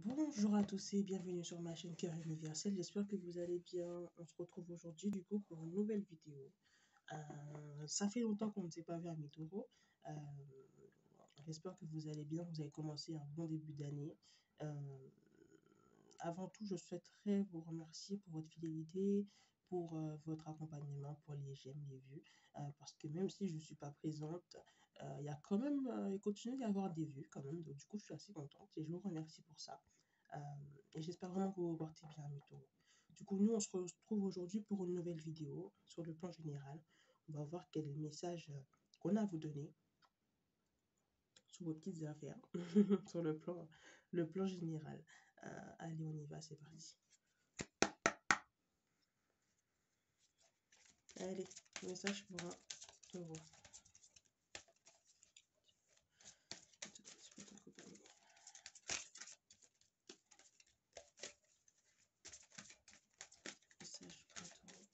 Bonjour à tous et bienvenue sur ma chaîne Cœur Universel. J'espère que vous allez bien. On se retrouve aujourd'hui du coup pour une nouvelle vidéo. Ça fait longtemps qu'on ne s'est pas vu à mes taureaux. J'espère que vous allez bien. Vous avez commencé un bon début d'année. Avant tout, je souhaiterais vous remercier pour votre fidélité, pour votre accompagnement, pour les j'aime, les vues. Parce que même si je ne suis pas présente, il y a quand même, il continue d'y avoir des vues quand même. Donc, du coup, je suis assez contente et je vous remercie pour ça. Euh, et j'espère vraiment que vous vous portez bien, mes taureaux. Du coup, nous, on se retrouve aujourd'hui pour une nouvelle vidéo sur le plan général. On va voir quel est le message qu'on a à vous donner sur vos petites affaires, sur le plan général. Allez, on y va, c'est parti. Allez, message pour un taureau. Message pour un taureau.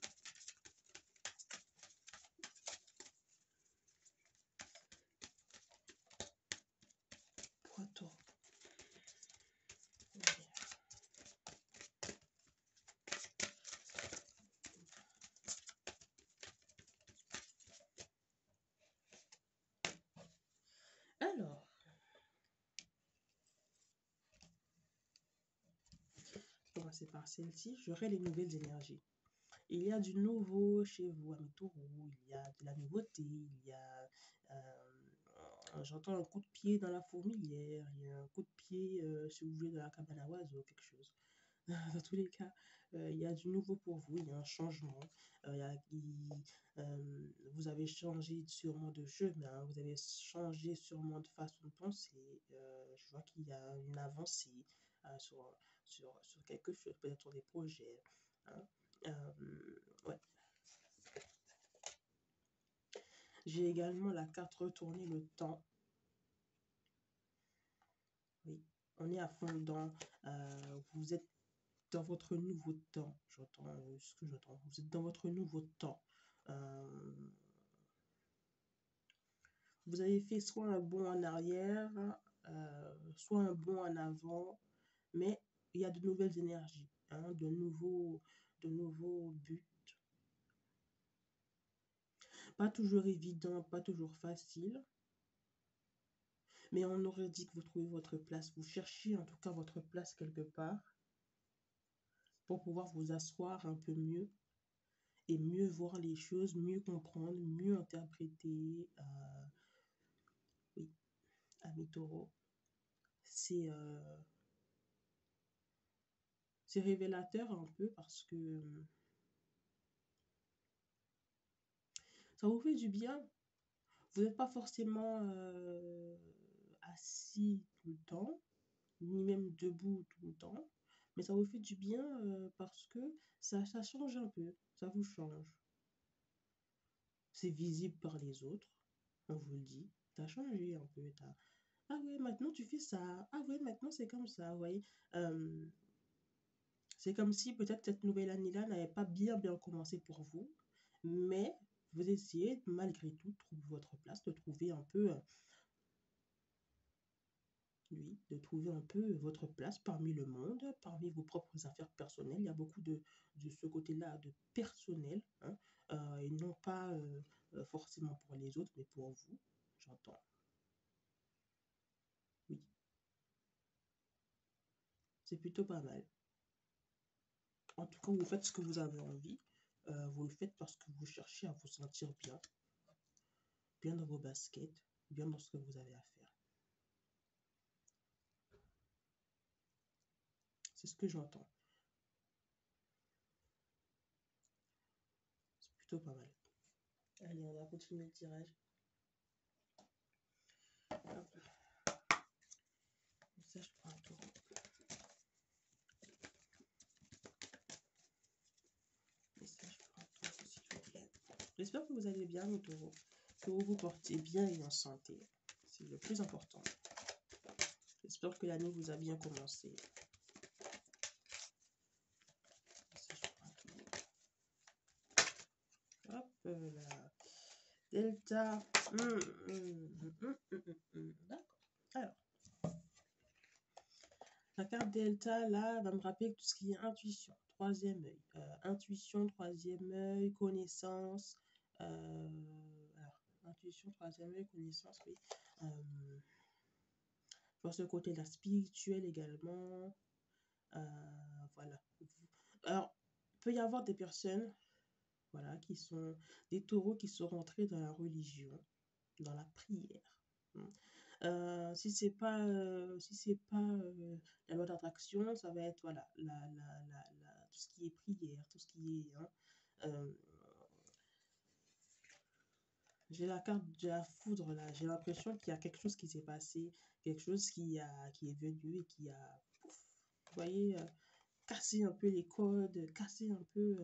Pour un taureau. Alors, commencer par celle-ci. J'aurai les nouvelles énergies. Il y a du nouveau chez vous, amis taureaux. Il y a de la nouveauté. Il y a j'entends un coup de pied dans la fourmilière, il y a un coup de pied si vous voulez dans la cabane à oiseaux, quelque chose. Dans tous les cas, il y a du nouveau pour vous, il y a un changement. Vous avez changé sûrement de chemin, vous avez changé sûrement de façon de penser. Je vois qu'il y a une avancée sur quelque chose, peut-être sur des projets. Hein. Ouais. J'ai également la carte retourner le temps. Oui, on est à fond dedans. Vous êtes dans votre nouveau temps. J'entends ce que j'entends. Vous êtes dans votre nouveau temps. Vous avez fait soit un bond en arrière, soit un bond en avant, mais il y a de nouvelles énergies, hein, de nouveaux buts. Pas toujours évident, pas toujours facile. Mais on aurait dit que vous trouvez votre place. Vous cherchez en tout cas votre place quelque part pour pouvoir vous asseoir un peu mieux et mieux voir les choses, mieux comprendre, mieux interpréter. Oui, amis taureaux, c'est révélateur un peu parce que ça vous fait du bien. Vous n'êtes pas forcément assis tout le temps, ni même debout tout le temps, mais ça vous fait du bien parce que ça change un peu, ça vous change. C'est visible par les autres, on vous le dit, t'as changé un peu, ah ouais, maintenant tu fais ça, ah ouais, maintenant c'est comme ça, vous voyez. C'est comme si peut-être cette nouvelle année-là n'avait pas bien commencé pour vous, mais vous essayez malgré tout de trouver votre place, de trouver un peu, de trouver un peu votre place parmi le monde, parmi vos propres affaires personnelles. Il y a beaucoup de ce côté-là de personnel, hein, et non pas forcément pour les autres, mais pour vous, j'entends. Oui, c'est plutôt pas mal. En tout cas, vous faites ce que vous avez envie. Vous le faites parce que vous cherchez à vous sentir bien, bien dans vos baskets, bien dans ce que vous avez à faire. C'est ce que j'entends. C'est plutôt pas mal. Allez, on va continuer le tirage. Hop. Ça, je prends un tour. J'espère que vous allez bien, mes taureaux, que vous vous portez bien et en santé. C'est le plus important. J'espère que l'année vous a bien commencé. Hop là. Delta. D'accord. Alors. La carte Delta, là, va me rappeler tout ce qui est intuition, troisième œil. Intuition, troisième œil, connaissance. Alors, intuition, troisième œil, connaissance, oui. Dans ce côté-là, spirituel également. Voilà. Alors, il peut y avoir des personnes, voilà, qui sont des taureaux qui sont rentrés dans la religion, dans la prière. Si c'est pas la loi d'attraction, ça va être voilà tout ce qui est prière, tout ce qui est euh, j'ai la carte de la foudre là, j'ai l'impression qu'il y a quelque chose qui s'est passé, quelque chose qui est venu et qui a pouf, vous voyez cassé un peu les codes, cassé un peu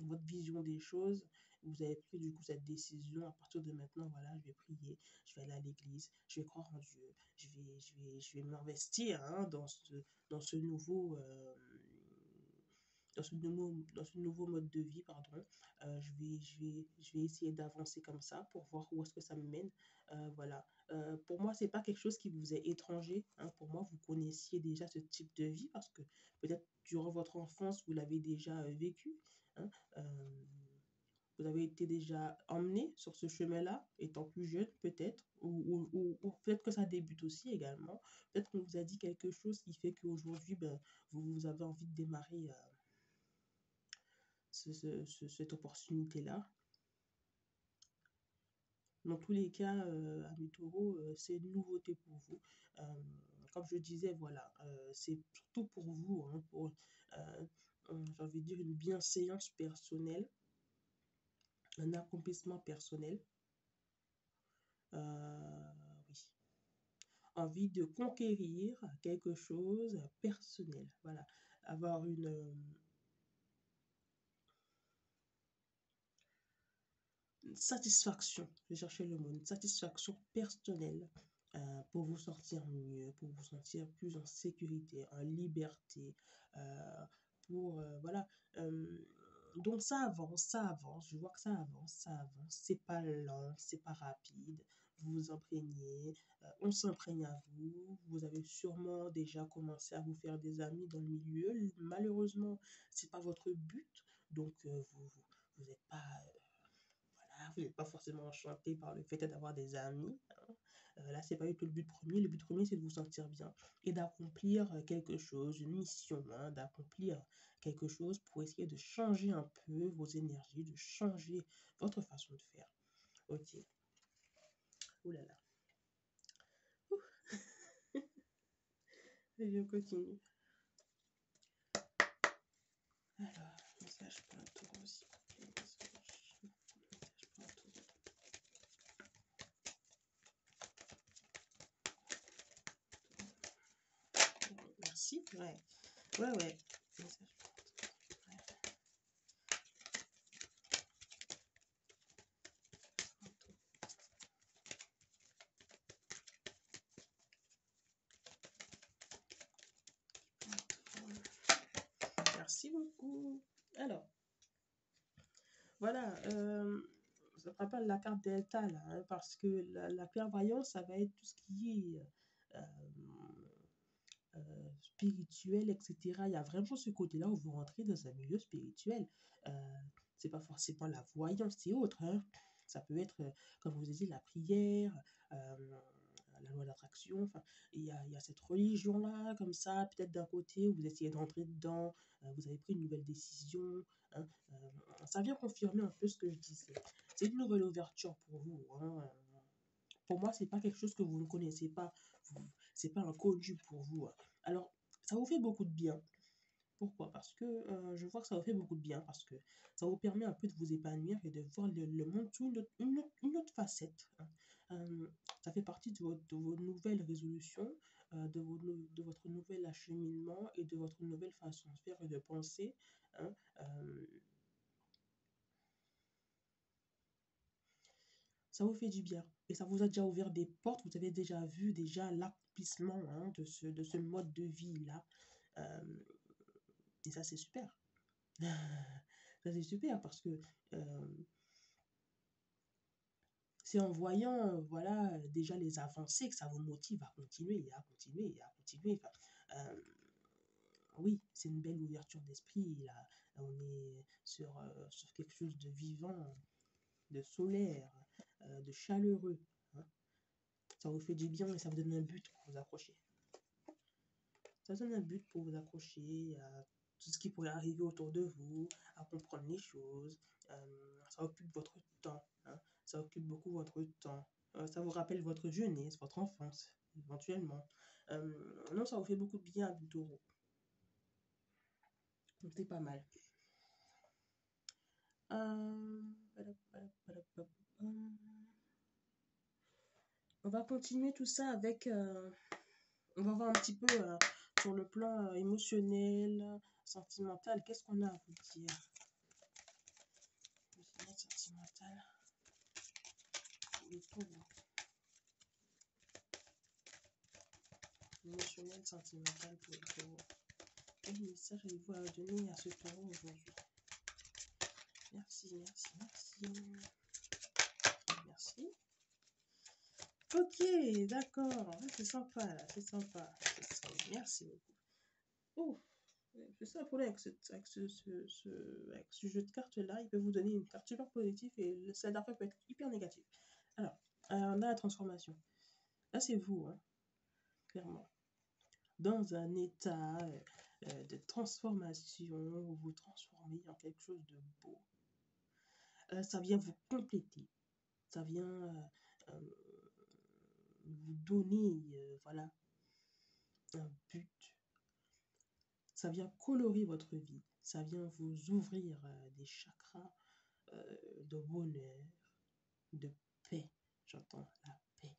votre vision des choses. Vous avez pris du coup cette décision. À partir de maintenant, voilà, je vais prier, je vais aller à l'église, je vais croire en Dieu, je vais m'investir dans ce nouveau, dans ce nouveau mode de vie, pardon. Je vais essayer d'avancer comme ça pour voir où est-ce que ça me mène. Voilà. Pour moi, c'est pas quelque chose qui vous est étranger, hein. Pour moi, vous connaissiez déjà ce type de vie parce que peut-être durant votre enfance, vous l'avez déjà vécu, hein. Euh, vous avez été déjà emmené sur ce chemin-là, étant plus jeune, peut-être, ou peut-être que ça débute aussi également. Peut-être qu'on vous a dit quelque chose qui fait qu'aujourd'hui, ben, vous avez envie de démarrer cette opportunité-là. Dans tous les cas, amis taureaux, c'est une nouveauté pour vous. Euh, Comme je disais, voilà, c'est surtout pour vous, hein, pour, j'ai envie de dire, une bienséance personnelle, un accomplissement personnel. Oui. Envie de conquérir quelque chose personnel. Voilà. Avoir une satisfaction, je cherchais le mot, une satisfaction personnelle pour vous sentir mieux, pour vous sentir plus en sécurité, en liberté, euh, pour, voilà. euh, donc ça avance, ça avance, je vois que ça avance, ça avance, c'est pas lent, c'est pas rapide, vous vous imprégnez, on s'imprègne à vous, vous avez sûrement déjà commencé à vous faire des amis dans le milieu, malheureusement, c'est pas votre but, donc vous n'êtes pas voilà, vous n'êtes pas forcément enchanté par le fait d'avoir des amis, hein. Là, c'est pas du tout le but premier. Le but premier, c'est de vous sentir bien et d'accomplir quelque chose, une mission, hein, d'accomplir quelque chose pour essayer de changer un peu vos énergies, de changer votre façon de faire. Ok. Ouh là là. Ouh. Allez, on continue. Alors, message pour un tour aussi. Message pour un tour. Merci. Ouais. Ouais, ouais. Message pour un tour. Ouais. Un tour. Merci beaucoup. Alors, voilà, ça me rappelle la carte Delta, là, hein, parce que la clairvoyance, ça va être tout ce qui est spirituel, etc. Il y a vraiment ce côté-là où vous rentrez dans un milieu spirituel. Euh, c'est pas forcément la voyance, c'est autre, hein. Ça peut être, comme vous avez dit, la prière, la loi d'attraction. Enfin, il y a cette religion-là, comme ça, peut-être d'un côté, où vous essayez d'entrer dedans, vous avez pris une nouvelle décision, hein. Ça vient confirmer un peu ce que je disais. C'est une nouvelle ouverture pour vous, hein. Pour moi, c'est pas quelque chose que vous ne connaissez pas. C'est pas inconnu pour vous, hein. Alors, ça vous fait beaucoup de bien. Pourquoi? Parce que je vois que ça vous fait beaucoup de bien, parce que ça vous permet un peu de vous épanouir et de voir le monde sous une autre facette, hein. Euh, Ça fait partie de vos nouvelles résolutions, de votre nouvel acheminement et de votre nouvelle façon de faire et de penser, hein. Euh, Ça vous fait du bien. Et ça vous a déjà ouvert des portes. Vous avez déjà vu déjà l'accomplissement, hein, de ce mode de vie-là. Euh, et ça, c'est super. Ça, c'est super parce que euh, c'est en voyant voilà, déjà les avancées que ça vous motive à continuer et à continuer et à continuer. Enfin, Euh, oui, c'est une belle ouverture d'esprit. Là, on est sur quelque chose de vivant, de solaire, de chaleureux. Hein. Ça vous fait du bien et ça vous donne un but pour vous accrocher. Ça vous donne un but pour vous accrocher à tout ce qui pourrait arriver autour de vous, à comprendre les choses. Ça occupe votre temps. Hein. Ça occupe beaucoup votre temps. Ça vous rappelle votre jeunesse, votre enfance, éventuellement. Non, ça vous fait beaucoup de bien du taureau. Donc c'est pas mal. On va continuer tout ça avec... on va voir un petit peu sur le plan émotionnel, sentimental. Qu'est-ce qu'on a à vous dire? Émotionnel, sentimental. Le taureau. Émotionnel, sentimental pour le taureau. Quel message avez-vous à donner à ce taureau aujourd'hui? Merci, merci, merci. Merci. Ok, d'accord. C'est sympa là, c'est sympa. Merci beaucoup. Oh, c'est ça le problème avec ce jeu de cartes là. Il peut vous donner une carte super positive et celle d'après peut être hyper négative. Alors, on a la transformation. Là, c'est vous, hein, clairement. Dans un état de transformation, vous vous transformez en quelque chose de beau. Ça vient vous compléter. Ça vient vous donner, voilà, un but. Ça vient colorer votre vie. Ça vient vous ouvrir des chakras de bonheur, de paix. J'entends la paix.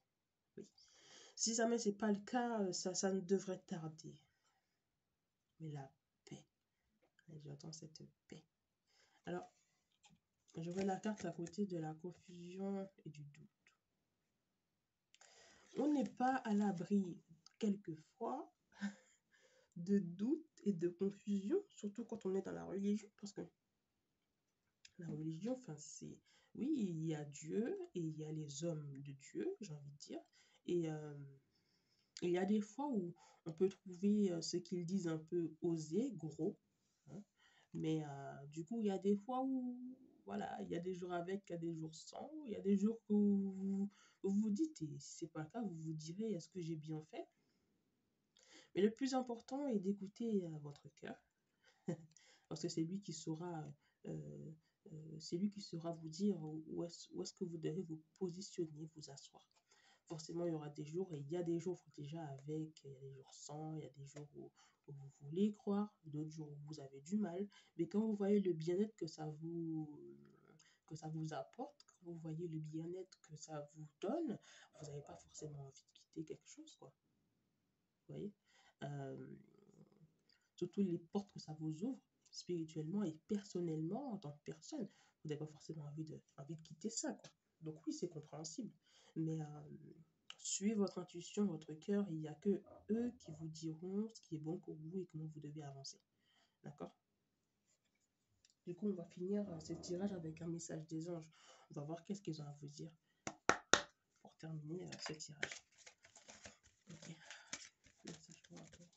Oui. Si jamais c'est pas le cas, ça ne devrait tarder. Mais la paix. J'entends cette paix. Alors, j'aurai la carte à côté de la confusion et du doute. On n'est pas à l'abri, quelquefois, de doute et de confusion, surtout quand on est dans la religion, parce que la religion, enfin, c'est... Oui, il y a Dieu et il y a les hommes de Dieu, j'ai envie de dire. Et il y a des fois où on peut trouver ce qu'ils disent un peu osé, gros. Hein. Mais du coup, il y a des fois où, voilà, il y a des jours avec, il y a des jours sans. Il y a des jours où vous vous dites, et si ce n'est pas le cas, vous vous direz, est-ce que j'ai bien fait? Mais le plus important est d'écouter votre cœur. Parce que c'est lui qui saura, euh, c'est lui qui saura vous dire où est-ce que vous devez vous positionner, vous asseoir. Forcément, il y aura des jours, et il y a des jours déjà avec, il y a des jours sans, il y a des jours où vous voulez croire, d'autres jours où vous avez du mal. Mais quand vous voyez le bien-être que ça vous apporte, quand vous voyez le bien-être que ça vous donne, vous n'avez pas forcément envie de quitter quelque chose, quoi. Vous voyez? Euh, Surtout les portes que ça vous ouvre spirituellement et personnellement en tant que personne. Vous n'avez pas forcément envie de quitter ça, quoi. Donc oui, c'est compréhensible. Mais suivez votre intuition, votre cœur. Il n'y a que eux qui vous diront ce qui est bon pour vous et comment vous devez avancer. D'accord? Du coup, on va finir ce tirage avec un message des anges. On va voir qu'est-ce qu'ils ont à vous dire pour terminer ce tirage. Ok. Message pour un tour.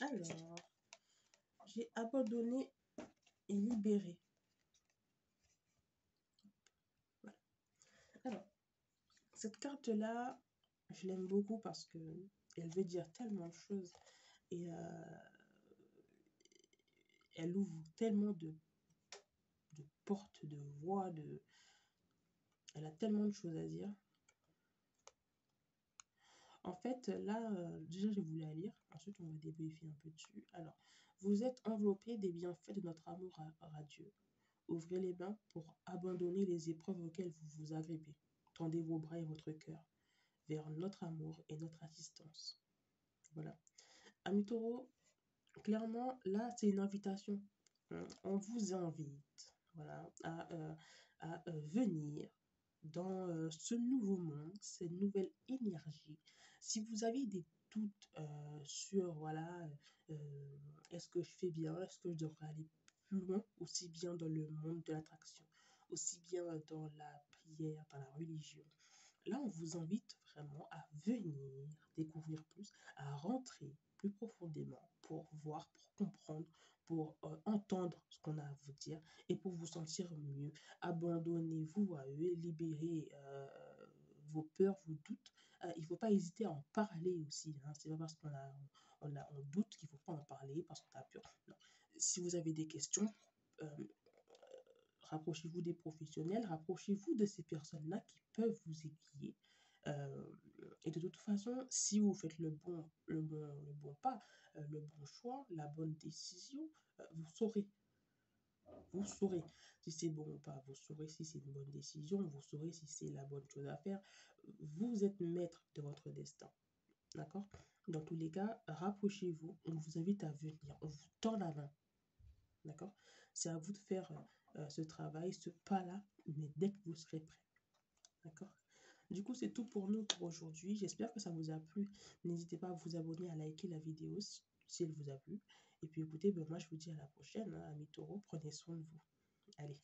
Alors, j'ai abandonné et libéré. Voilà. Alors, cette carte-là, je l'aime beaucoup parce que elle veut dire tellement de choses et elle ouvre tellement de portes, de voies, elle a tellement de choses à dire. En fait, là, déjà, je vais vous la lire. Ensuite, on va débriefer un peu dessus. Alors, vous êtes enveloppé des bienfaits de notre amour à Dieu. Ouvrez les mains pour abandonner les épreuves auxquelles vous vous agrippez. Tendez vos bras et votre cœur vers notre amour et notre assistance. Voilà. Amis taureaux, clairement, là, c'est une invitation. On vous invite, voilà, venir dans ce nouveau monde, cette nouvelle énergie. Si vous avez des doutes sur, voilà, est-ce que je fais bien, est-ce que je devrais aller plus loin, aussi bien dans le monde de l'attraction, aussi bien dans la prière, dans la religion, là, on vous invite vraiment à venir découvrir plus, à rentrer plus profondément pour voir, pour comprendre, pour entendre ce qu'on a à vous dire et pour vous sentir mieux. Abandonnez-vous à eux, libérez vos peurs, vos doutes. Il ne faut pas hésiter à en parler aussi. Hein. C'est pas parce on doute qu'il ne faut pas en parler, parce qu'on a peur. Non. Si vous avez des questions, euh, rapprochez-vous des professionnels, rapprochez-vous de ces personnes-là qui peuvent vous aiguiller. Euh, et de toute façon, si vous faites le bon pas, le bon choix, la bonne décision, vous saurez. Vous saurez si c'est bon ou pas. Vous saurez si c'est une bonne décision. Vous saurez si c'est la bonne chose à faire. Vous êtes maître de votre destin. D'accord? Dans tous les cas, rapprochez-vous. On vous invite à venir. On vous tend la main. D'accord? C'est à vous de faire ce travail, ce pas-là, mais dès que vous serez prêt. D'accord? Du coup, c'est tout pour nous pour aujourd'hui. J'espère que ça vous a plu. N'hésitez pas à vous abonner, à liker la vidéo si elle vous a plu. Et puis écoutez, ben, moi je vous dis à la prochaine, hein, amis taureaux, prenez soin de vous. Allez.